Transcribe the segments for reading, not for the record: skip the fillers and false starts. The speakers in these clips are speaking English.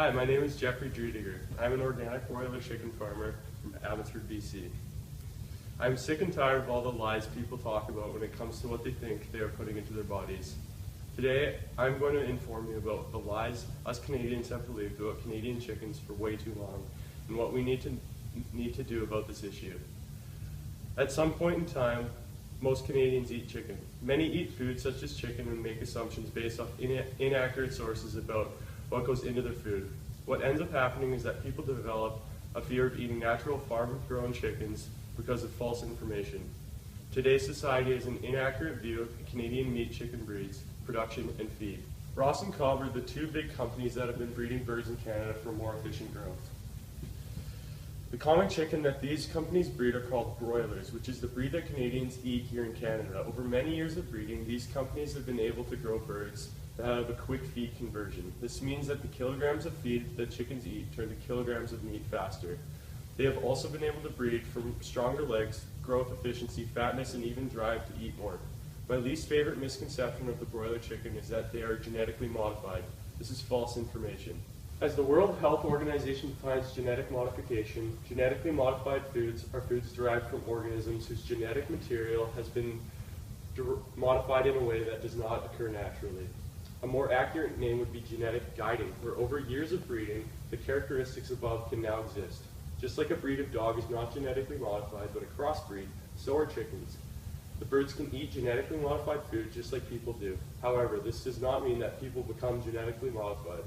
Hi, my name is Jeffrey Drudiger. I'm an organic broiler chicken farmer from Abbotsford, BC. I'm sick and tired of all the lies people talk about when it comes to what they think they are putting into their bodies. Today, I'm going to inform you about the lies us Canadians have believed about Canadian chickens for way too long and what we need to do about this issue. At some point in time, most Canadians eat chicken. Many eat food such as chicken and make assumptions based off inaccurate sources about what goes into their food. What ends up happening is that people develop a fear of eating natural farm-grown chickens because of false information. Today's society has an inaccurate view of Canadian meat chicken breeds, production, and feed. Ross and Cobb are the two big companies that have been breeding birds in Canada for more efficient growth. The common chicken that these companies breed are called broilers, which is the breed that Canadians eat here in Canada. Over many years of breeding, these companies have been able to grow birds that have a quick feed conversion. This means that the kilograms of feed that chickens eat turn to kilograms of meat faster. They have also been able to breed from stronger legs, growth efficiency, fatness, and even drive to eat more. My least favorite misconception of the broiler chicken is that they are genetically modified. This is false information. As the World Health Organization defines genetic modification, genetically modified foods are foods derived from organisms whose genetic material has been modified in a way that does not occur naturally. A more accurate name would be genetic guiding, where over years of breeding, the characteristics above can now exist. Just like a breed of dog is not genetically modified, but a crossbreed, so are chickens. The birds can eat genetically modified food just like people do. However, this does not mean that people become genetically modified.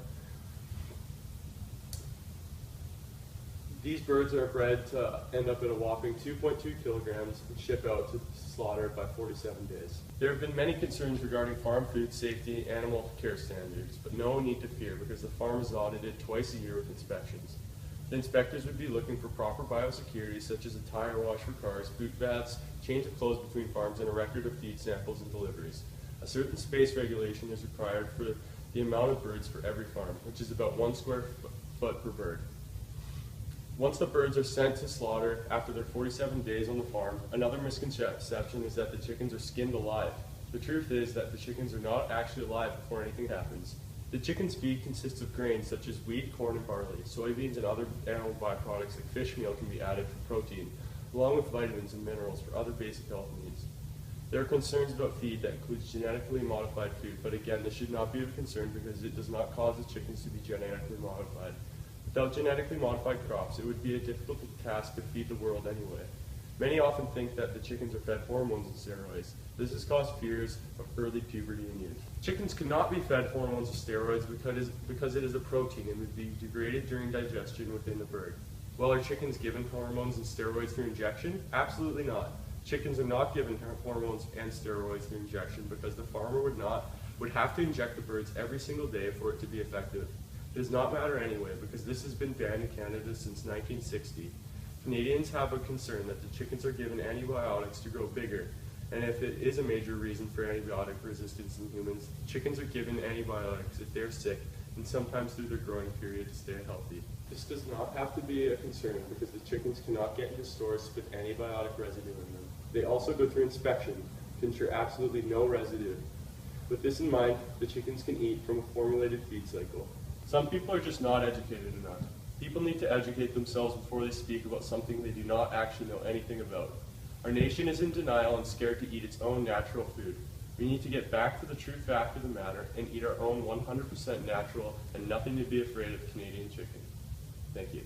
These birds are bred to end up at a whopping 2.2 kilograms and ship out to slaughter by 47 days. There have been many concerns regarding farm food safety, animal care standards, but no need to fear because the farm is audited twice a year with inspections. The inspectors would be looking for proper biosecurity such as a tire wash for cars, boot baths, change of clothes between farms, and a record of feed samples and deliveries. A certain space regulation is required for the amount of birds for every farm, which is about 1 square foot per bird. Once the birds are sent to slaughter after their 47 days on the farm, another misconception is that the chickens are skinned alive. The truth is that the chickens are not actually alive before anything happens. The chicken's feed consists of grains such as wheat, corn, and barley. Soybeans and other animal byproducts like fish meal can be added for protein, along with vitamins and minerals for other basic health needs. There are concerns about feed that includes genetically modified food, but again, this should not be of concern because it does not cause the chickens to be genetically modified. Without genetically modified crops, it would be a difficult task to feed the world anyway. Many often think that the chickens are fed hormones and steroids. This has caused fears of early puberty in youth. Chickens cannot be fed hormones or steroids because it is a protein and would be degraded during digestion within the bird. Well, are chickens given hormones and steroids through injection? Absolutely not. Chickens are not given hormones and steroids through injection because the farmer would have to inject the birds every single day for it to be effective. It does not matter anyway because this has been banned in Canada since 1960. Canadians have a concern that the chickens are given antibiotics to grow bigger, and if it is a major reason for antibiotic resistance in humans, chickens are given antibiotics if they are sick and sometimes through their growing period to stay healthy. This does not have to be a concern because the chickens cannot get into stores with antibiotic residue in them. They also go through inspection to ensure absolutely no residue. With this in mind, the chickens can eat from a formulated feed cycle. Some people are just not educated enough. People need to educate themselves before they speak about something they do not actually know anything about. Our nation is in denial and scared to eat its own natural food. We need to get back to the true fact of the matter and eat our own 100% natural and nothing to be afraid of Canadian chicken. Thank you.